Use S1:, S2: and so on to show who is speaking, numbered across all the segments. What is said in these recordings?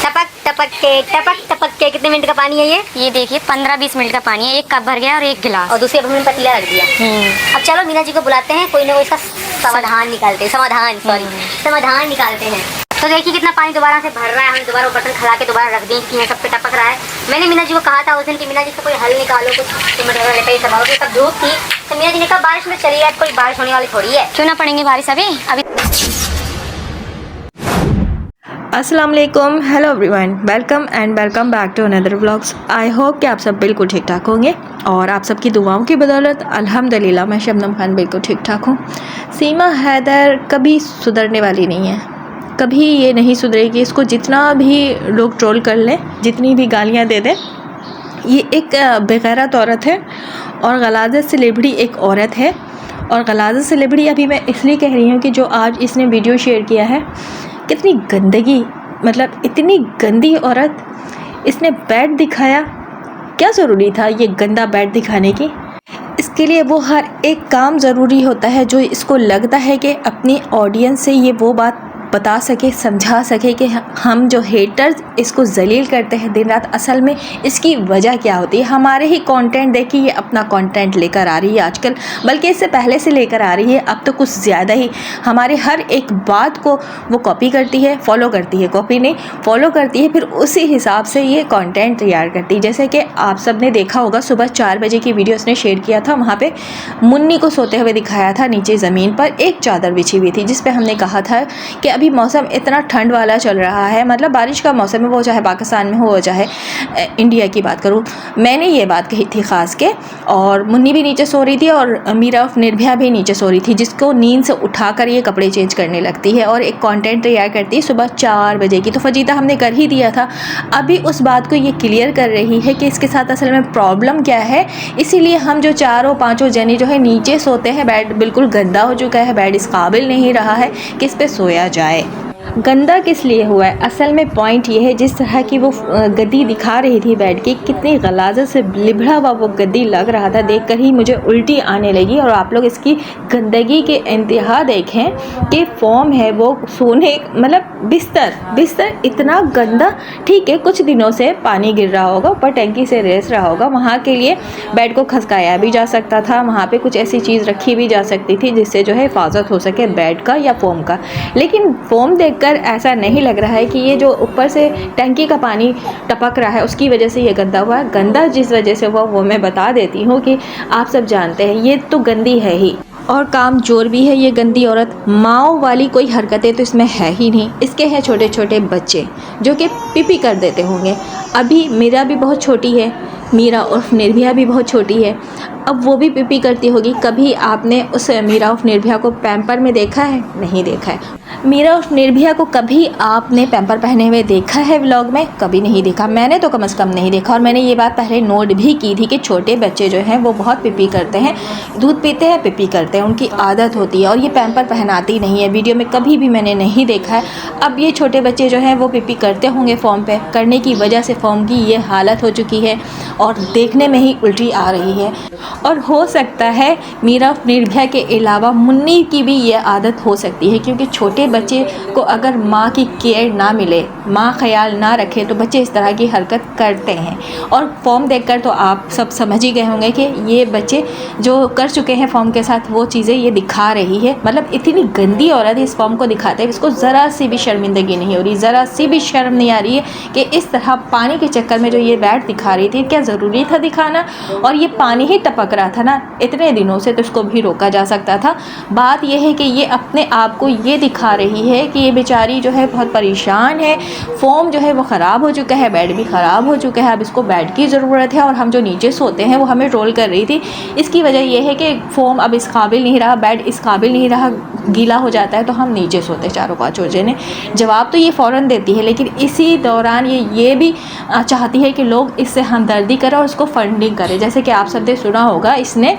S1: टपक के कितने मिनट का पानी है ये
S2: देखिए 15-20 मिनट का पानी है। 1 कप भर गया और 1 गिलास
S1: और दूसरे हमने पतीला रख दिया। अब चलो मीना जी को बुलाते हैं, कोई ना कोई इसका समाधान निकालते हैं। समाधान निकालते हैं। तो देखिए कितना पानी दोबारा से भर रहा है। हम दोबारा वो बर्तन खिला के दोबारा रख दें कि सब पे टपक रहा है। मैंने मीना जी को कहा था उस दिन कि मीना जी से कोई हल निकालो, कुछ तब धूप थी तो मीना जी ने कहा बारिश में चली जाए, कोई बारिश होने वाली थोड़ी है,
S2: क्यों ना पड़ेंगे बारिश अभी।
S3: अस्सलाम वालेकुम, hello everyone, welcome back to another vlogs. I hope कि आप सब बिल्कुल ठीक ठाक होंगे और आप सबकी दुआओं की बदौलत अल्हम्दुलिल्लाह मैं शबनम खान बिल्कुल ठीक ठाक हूँ। सीमा हैदर कभी सुधरने वाली नहीं है, कभी ये नहीं सुधरेगी। इसको जितना भी लोग ट्रोल कर लें, जितनी भी गालियाँ दे दें, ये एक बेगैरत औरत है और गलाज़त से लिबड़ी एक औरत है। और गलाज़त से लिबड़ी अभी मैं इसलिए कह रही हूँ कि जो आज इसने वीडियो शेयर किया है, कितनी गंदगी, मतलब इतनी गंदी औरत। इसने बेड दिखाया, क्या ज़रूरी था ये गंदा बेड दिखाने की। इसके लिए वो हर एक काम ज़रूरी होता है जो इसको लगता है कि अपनी ऑडियंस से ये वो बात बता सके, समझा सके कि हम जो हेटर्स इसको जलील करते हैं दिन रात, असल में इसकी वजह क्या होती है। हमारे ही कंटेंट देखिए, ये अपना कंटेंट लेकर आ रही है आजकल, बल्कि इससे पहले से लेकर आ रही है, अब तो कुछ ज़्यादा ही हमारे हर एक बात को वो कॉपी करती है, फॉलो करती है, कॉपी नहीं फॉलो करती है, फिर उसी हिसाब से ये कंटेंट तैयार करती है। जैसे कि आप सब ने देखा होगा, सुबह 4 बजे की वीडियो उसने शेयर किया था, वहाँ पर मुन्नी को सोते हुए दिखाया था, नीचे ज़मीन पर एक चादर बिछी हुई थी, जिस पर हमने कहा था कि अभी मौसम इतना ठंड वाला चल रहा है, मतलब बारिश का मौसम है, वो चाहे पाकिस्तान में हो चाहे इंडिया की बात करूँ। मैंने ये बात कही थी ख़ास के, और मुन्नी भी नीचे सो रही थी और मीरा ऑफ निर्भया भी नीचे सो रही थी, जिसको नींद से उठाकर ये कपड़े चेंज करने लगती है और एक कंटेंट तैयार करती है सुबह 4 बजे की। तो फजीता हमने कर ही दिया था, अभी उस बात को ये क्लियर कर रही है कि इसके साथ असल में प्रॉब्लम क्या है। इसीलिए हम जो 4-5 जने जो है नीचे सोते हैं, बेड बिल्कुल गंदा हो चुका है, बेड इस काबिल नहीं रहा है कि इस पे सोया जाए। गंदा किस लिए हुआ है, असल में पॉइंट ये है, जिस तरह की वो गद्दी दिखा रही थी बेड की, कितनी गलाज़त से लिबड़ा हुआ वो गद्दी लग रहा था, देखकर ही मुझे उल्टी आने लगी। और आप लोग इसकी गंदगी के इंतहा देखें कि फॉर्म है वो सोने, मतलब बिस्तर इतना गंदा। ठीक है, कुछ दिनों से पानी गिर रहा होगा, ऊपर टैंकी से रेस रहा होगा, वहाँ के लिए बेड को खसकाया भी जा सकता था, वहाँ पे कुछ ऐसी चीज़ रखी भी जा सकती थी जिससे जो है हिफाजत हो सके बेड का या फोम का। लेकिन फोम देखकर ऐसा नहीं लग रहा है कि ये जो ऊपर से टैंकी का पानी टपक रहा है उसकी वजह से ये गंदा हुआ है। गंदा जिस वजह से हुआ वो मैं बता देती हूँ कि आप सब जानते हैं, ये तो गंदी है ही और काम चोर भी है ये गंदी औरत। माओ वाली कोई हरकतें तो इसमें है ही नहीं। इसके हैं छोटे छोटे बच्चे जो कि पीपी कर देते होंगे। अभी मीरा भी बहुत छोटी है, मीरा उर्फ निर्भया भी बहुत छोटी है, अब वो भी पीपी करती होगी। कभी आपने उस मीरा उर्फ निर्भया को पैम्पर में देखा है? नहीं देखा है। मीरा उर्फ निर्भया को कभी आपने पैम्पर पहने हुए देखा है व्लॉग में? कभी नहीं देखा, मैंने तो कम से कम नहीं देखा। और मैंने ये बात पहले नोट भी की थी कि छोटे बच्चे जो हैं वो बहुत पीपी करते हैं, दूध पीते हैं, पीपी करते हैं, उनकी आदत होती है और ये पैम्पर पहनाती नहीं है। वीडियो में कभी भी मैंने नहीं देखा है। अब ये छोटे बच्चे जो हैं वो पीपी करते होंगे फॉर्म पे, करने की वजह से फॉर्म की ये हालत हो चुकी है और देखने में ही उल्टी आ रही है। और हो सकता है मीरा निर्भया के अलावा मुन्नी की भी ये आदत हो सकती है, क्योंकि छोटे बच्चे को अगर माँ की केयर ना मिले, माँ ख्याल ना रखे, तो बच्चे इस तरह की हरकत करते हैं। और फॉर्म देखकर तो आप सब समझ ही गए होंगे कि ये बच्चे जो कर चुके हैं फॉर्म के साथ वो चीज़ें ये दिखा रही है। मतलब इतनी गंदी औरत इस फॉर्म को दिखाते हैं, इसको ज़रा सी भी शर्मिंदगी नहीं हो रही, ज़रा सी भी शर्म नहीं आ रही है कि इस तरह पानी के चक्कर में जो ये बैट दिखा रही थी, क्या ज़रूरी था दिखाना। और ये पानी ही टपक रहा था ना इतने दिनों से, तो इसको भी रोका जा सकता था। बात यह है कि ये अपने आप को ये दिखा रही है कि ये बेचारी जो है बहुत परेशान है, फॉर्म जो है वो ख़राब हो चुका है, बेड भी ख़राब हो चुका है, अब इसको बेड की ज़रूरत है। और हम जो नीचे सोते हैं वो हमें ट्रोल कर रही थी, इसकी वजह यह है कि फॉर्म अब इस काबिल नहीं रहा, बेड इस काबिल नहीं रहा, गीला हो जाता है तो हम नीचे सोते 4-5 जने। जवाब तो ये फ़ौरन देती है, लेकिन इसी दौरान ये भी चाहती है कि लोग इससे हमदर्दी करें और उसको फंडिंग करें। जैसे कि आप सब ने सुना होगा, इसने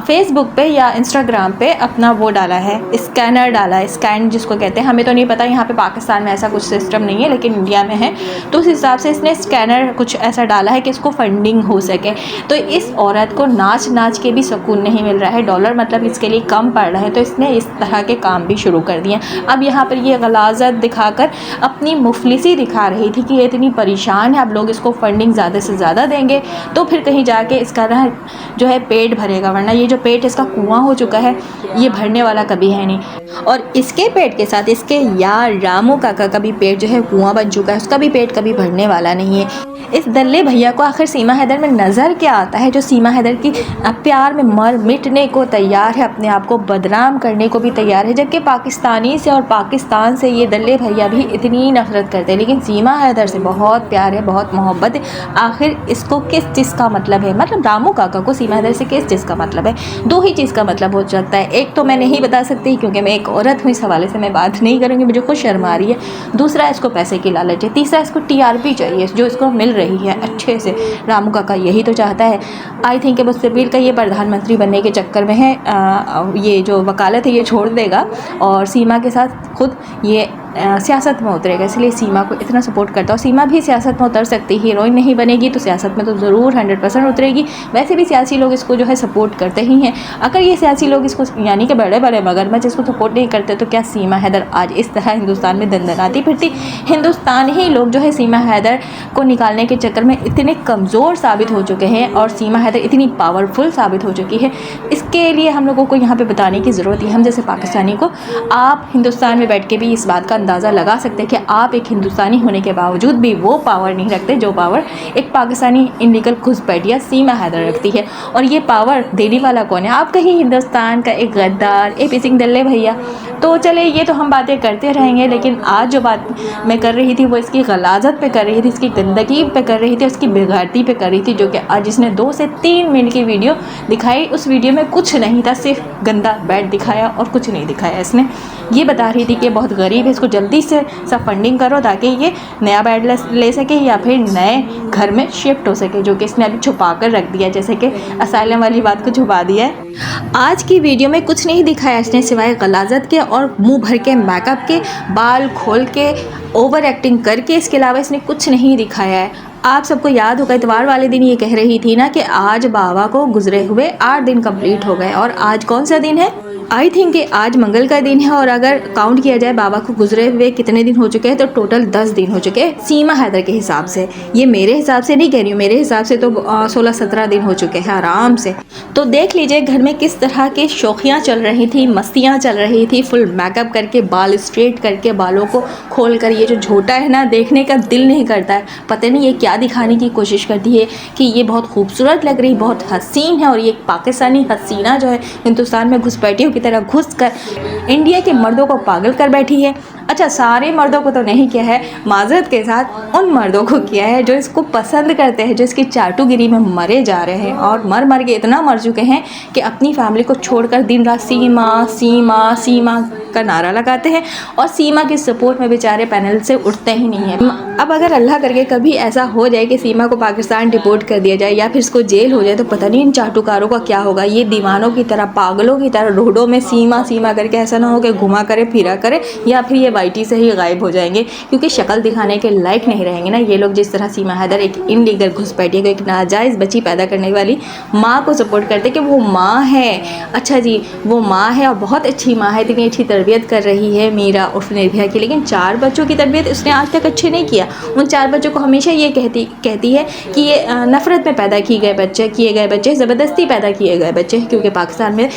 S3: फेसबुक पे या इंस्टाग्राम पे अपना वो डाला है, स्कैनर डाला है, स्कैन जिसको कहते हैं, हमें तो नहीं पता यहाँ पे पाकिस्तान में ऐसा कुछ सिस्टम नहीं है, लेकिन इंडिया में है, तो उस हिसाब से इसने स्कैनर कुछ ऐसा डाला है कि इसको फंडिंग हो सके। तो इस औरत को नाच नाच के भी सुकून नहीं मिल रहा है, डॉलर मतलब इसके लिए कम पड़ रहा है, तो इसने इस तरह के काम भी शुरू कर दिए। अब यहाँ पर ये गलाजत दिखाकर अपनी मुफलिसी दिखा रही थी कि ये इतनी परेशान है, अब लोग इसको फंडिंग ज़्यादा से ज़्यादा देंगे तो फिर कहीं जाके इसका ना जो है पेट भरेगा, वरना ये जो पेट इसका कुआं हो चुका है ये भरने वाला कभी है नहीं। और इसके पेट के साथ इसके यार रामू काका का भी पेट जो है कुआं बन चुका है, उसका भी पेट कभी भरने वाला नहीं है। इस दल्ले भैया को आखिर सीमा हैदर में नज़र क्या आता है जो सीमा हैदर की प्यार में मर मिटने को तैयार है, अपने आप को बदनाम करने को भी तैयार है, जबकि पाकिस्तानी से और पाकिस्तान से ये दल्ले भैया भी इतनी नफरत करते हैं, लेकिन सीमा हैदर से बहुत प्यार है, बहुत मोहब्बत है। आखिर इसको किस चीज़ का मतलब है, मतलब रामू काका को सीमा हैदर से किस चीज़ का मतलब है? दो ही चीज़ का मतलब हो सकता है, एक तो मैं नहीं बता सकती क्योंकि मैं एक औरत हूँ, इस हवाले से मैं बात नहीं करूँगी, मुझे खुद शर्म आ रही है। दूसरा इसको पैसे की लालच है, तीसरा इसको TRP चाहिए जो इसको मिल रही है अच्छे से। रामू काका यही तो चाहता है। आई थिंक मुझसे बिल का ये प्रधानमंत्री बनने के चक्कर में है, ये जो वकालत है ये छोड़ देगा और सीमा के साथ खुद ये सियासत में उतरेगा, इसलिए सीमा को इतना सपोर्ट करता है। सीमा भी सियासत में उतर सकती है, हीरोइन नहीं बनेगी तो सियासत में तो ज़रूर 100% उतरेगी। वैसे भी सियासी लोग इसको जो है सपोर्ट करते ही हैं। अगर ये सियासी लोग इसको यानी कि बड़े बड़े मगरमच्छ इसको सपोर्ट नहीं करते तो क्या सीमा हैदर आज इस तरह हिंदुस्तान में दंदनाती फिरती? हिंदुस्तान ही लोग जो है सीमा हैदर को निकालने के चक्कर में इतने कमज़ोर साबित हो चुके हैं और सीमा हैदर इतनी पावरफुल साबित हो चुकी है। इसके लिए हम लोगों को यहाँ पर बताने की ज़रूरत है, हम जैसे पाकिस्तानी को। आप हिंदुस्तान में बैठ के भी इस बात का अंदाज़ा लगा सकते हैं कि आप एक हिंदुस्तानी होने के बावजूद भी वो पावर नहीं रखते जो पावर एक पाकिस्तानी इलीगल घुसपैठिया सीमा हैदर रखती है। और ये पावर देने वाला कौन है? आपका ही हिंदुस्तान का एक गद्दार AP सिंह दल्ले भैया। तो चले ये तो हम बातें करते रहेंगे, लेकिन आज जो बात मैं कर रही थी वो इसकी गलाजत पे कर रही थी, इसकी गंदगी पे कर रही थी, उसकी बेगारती पे कर रही थी, जो कि आज इसने 2 से 3 मिनट की वीडियो दिखाई। उस वीडियो में कुछ नहीं था, सिर्फ गंदा बेड दिखाया और कुछ नहीं दिखाया। इसने ये बता रही थी कि बहुत गरीब है, इसको जल्दी से सब फंडिंग करो ताकि ये नया बेड ले सके या फिर नए घर में शिफ्ट हो सके, जो कि इसने अभी छुपा कर रख दिया, जैसे कि असाइलम वाली बात को छुपा दिया है। आज की वीडियो में कुछ नहीं दिखाया इसने सिवाय गलाजत के और मुंह भर के मेकअप के, बाल खोल के, ओवर एक्टिंग करके, इसके अलावा इसने कुछ नहीं दिखाया है। आप सबको याद होगा इतवार वाले दिन ये कह रही थी ना कि आज बाबा को गुजरे हुए 8 दिन कंप्लीट हो गए, और आज कौन सा दिन है? आई थिंक कि आज मंगल का दिन है, और अगर काउंट किया जाए बाबा को गुजरे हुए कितने दिन हो चुके हैं तो टोटल 10 दिन हो चुके हैं सीमा हैदर के हिसाब से। ये मेरे हिसाब से नहीं कह रही हूँ, मेरे हिसाब से तो 16-17 दिन हो चुके हैं आराम से। तो देख लीजिए घर में किस तरह की शौकियाँ चल रही थी, मस्तियाँ चल रही थी, फुल मेकअप करके, बाल स्ट्रेट करके, बालों को खोल कर। ये जो झोटा है ना, देखने का दिल नहीं करता है। पता नहीं ये क्या दिखाने की कोशिश करती है कि ये बहुत खूबसूरत लग रही, बहुत हसीन है, और ये पाकिस्तानी हसीना जो है हिंदुस्तान में घुसपैठियों की तरह घुसकर इंडिया के मर्दों को पागल कर बैठी है। अच्छा, सारे मर्दों को तो नहीं किया है, माजरत के साथ उन मर्दों को किया है जो इसको पसंद करते हैं, जो इसकी चाटुगिरी में मरे जा रहे हैं और मर मर के इतना मर चुके हैं कि अपनी फैमिली को छोड़कर दिन रात सीमा सीमा सीमा का नारा लगाते हैं, और सीमा के सपोर्ट में बेचारे पैनल से उठते ही नहीं हैं। अब अगर अल्लाह करके कभी ऐसा हो जाए कि सीमा को पाकिस्तान डिपोर्ट कर दिया जाए या फिर इसको जेल हो जाए, तो पता नहीं इन चाटुकारों का क्या होगा। ये दीवानों की तरह, पागलों की तरह रोडों में सीमा सीमा करके, ऐसा ना हो कि घुमा करे फिरा करे, या फिर ये YT से ही गायब हो जाएंगे, क्योंकि शक्ल दिखाने के लायक नहीं रहेंगे ना ये लोग। जिस तरह सीमा हैदर एक इनलीगल घुसपैठिया को, एक नाजायज़ बच्ची पैदा करने वाली माँ को सपोर्ट करते कि वो माँ है। अच्छा जी, वो माँ है और बहुत अच्छी माँ है, इतनी अच्छी तरबियत कर रही है मीरा उर्फ निर्भया की, लेकिन 4 बच्चों की तरबियत उसने आज तक अच्छे नहीं किया। उन 4 बच्चों को हमेशा ये कहती है कि ये नफ़रत में पैदा किए गए बच्चे, ज़बरदस्ती पैदा किए गए बच्चे, क्योंकि पाकिस्तान में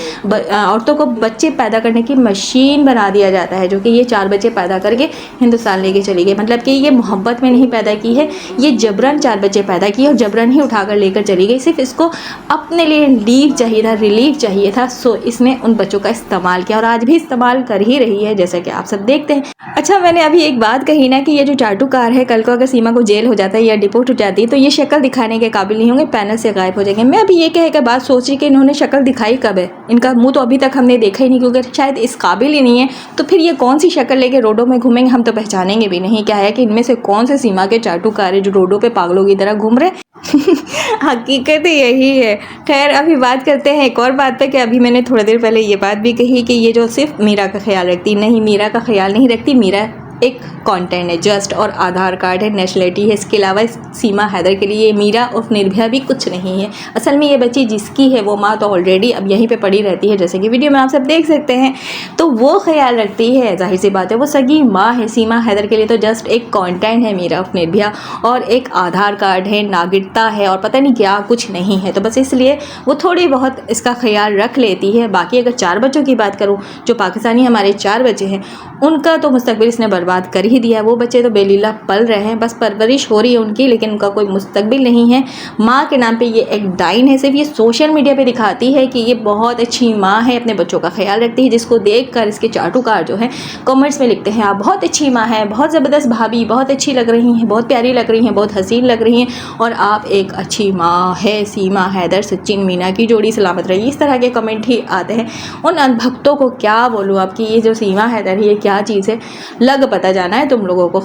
S3: औरतों को बच्चे पैदा करने की मशीन बना दिया जाता है, जो कि ये 4 बच्चे पैदा करके हिंदुस्तान लेके चली गई। मतलब कि ये मोहब्बत में नहीं पैदा की है, ये जबरन 4 बच्चे पैदा किए और जबरन ही उठाकर लेकर चली गई। सिर्फ इसको अपने लिए लीव चाहिए था, रिलीफ चाहिए था, सो इसने उन बच्चों का इस्तेमाल किया और आज भी इस्तेमाल कर ही रही है, जैसा कि आप सब देखते हैं। अच्छा, मैंने अभी एक बात कही ना कि ये जो चाटुकार है, कल को अगर सीमा को जेल हो जाता है या डिपोर्ट हो जाती है तो ये शक्ल दिखाने के काबिल नहीं होंगे, पैनल से गायब हो जाएंगे। मैं अभी ये कह के बात सोच रही कि इन्होंने शक्ल दिखाई कब है, इनका मुंह तो अभी तक हमने देखा ही नहीं, क्योंकि शायद इस काबिल ही नहीं है। तो फिर ये कौन सी शक्ल लेके रोडों में घूमेंगे, हम तो पहचानेंगे भी नहीं। क्या है कि इनमें से कौन से सीमा के चाटुकार है जो रोडों पर पागलों की तरह घूम रहे। हकीकत यही है। खैर, अभी बात करते हैं एक और बात पे कि अभी मैंने थोड़ी देर पहले ये बात भी कही कि ये जो सिर्फ मीरा का ख्याल रखती, नहीं, मीरा का ख्याल नहीं रखती। मीरा एक कंटेंट है जस्ट, और आधार कार्ड है, नेशनलिटी है। इसके अलावा सीमा हैदर के लिए मीरा और निर्भया भी कुछ नहीं है। असल में ये बच्ची जिसकी है वो माँ तो ऑलरेडी अब यहीं पे पड़ी रहती है, जैसे कि वीडियो में आप सब देख सकते हैं। तो वो ख्याल रखती है, जाहिर सी बात है, वो सगी माँ है। सीमा हैदर के लिए तो जस्ट एक कंटेंट है मीरा और निर्भया, और एक आधार कार्ड है, नागरिकता है, और पता नहीं क्या कुछ नहीं है। तो बस इसलिए वो थोड़ी बहुत इसका ख्याल रख लेती है। बाकी अगर 4 बच्चों की बात करूँ, जो पाकिस्तानी हमारे 4 बच्चे हैं, उनका तो मुस्तकबिल इसने बर्बाद कर ही दिया। वो बच्चे तो बेलीला पल रहे हैं, बस परवरिश हो रही है उनकी, लेकिन उनका कोई मुस्तकबिल नहीं है। माँ के नाम पे ये एक डाइन है। सिर्फ ये सोशल मीडिया पे दिखाती है कि ये बहुत अच्छी माँ है, अपने बच्चों का ख्याल रखती है, जिसको देखकर इसके चाटुकार जो है कमेंट्स में लिखते हैं, आप बहुत अच्छी माँ है, बहुत ज़बरदस्त भाभी, बहुत अच्छी लग रही हैं, बहुत प्यारी लग रही हैं, बहुत हसीन लग रही हैं, और आप एक अच्छी माँ है। सीमा हैदर सचिन मीना की जोड़ी सलामत रही। इस तरह के कमेंट ही आते हैं। उन अनभक्तों को क्या बोलूँ आपकी, ये जो सीमा हैदर है ये क्या चीज़ है, लग पता जाना है तुम लोगों को।